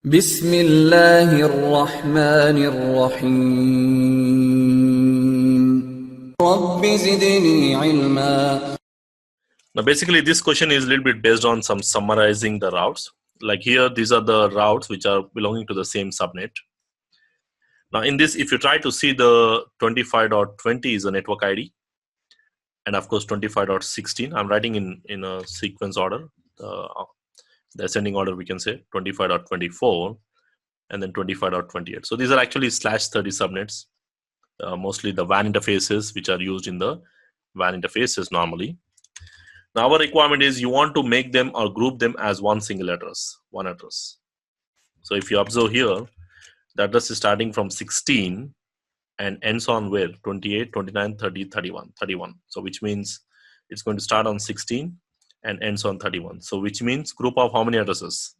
بسم الله الرحمن الرحيم رب زدني علما. Now basically this question is a little bit based on some summarizing the routes. Like here, these are the routes which are belonging to the same subnet. Now in this, if you try to see the 25.20 is a network ID. And of course 25.16, I'm writing in a sequence order. The ascending order we can say 25.24 and then 25.28. So these are actually /30 subnets. Mostly the WAN interfaces which are used in the WAN interfaces normally. Now our requirement is you want to make them or group them as one single address, one address. So if you observe here, the address is starting from 16 and ends on where? 28, 29, 30, 31, 31. So which means it's going to start on 16 and ends on 31. So which means group of how many addresses?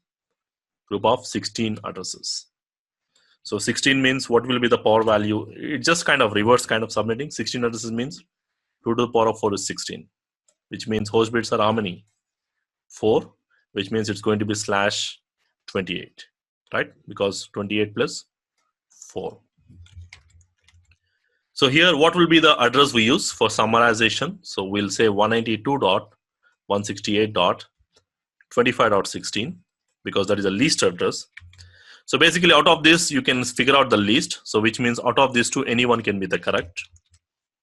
Group of 16 addresses. So 16 means what will be the power value? It just kind of reverse kind of subnetting. 16 addresses means 2 to the power of 4 is 16. Which means host bits are how many? 4, which means it's going to be /28, right? Because 28 plus 4. So here, what will be the address we use for summarization? So we'll say 192.168.25.16 because that is the least address. So basically out of this, you can figure out the least. So which means out of these two, anyone can be the correct.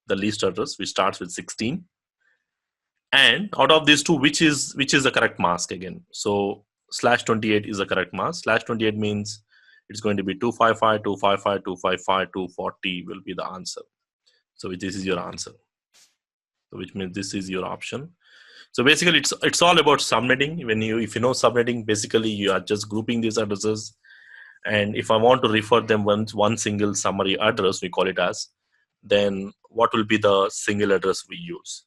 The least address, which starts with 16. And out of these two, which is the correct mask again? So /28 is the correct mask. /28 means it's going to be 255, 255, 255, 240 will be the answer. So this is your answer. So which means this is your option. So basically, it's all about subnetting. If you know subnetting, basically you are just grouping these addresses. And if I want to refer them one single summary address, we call it as, then what will be the single address we use?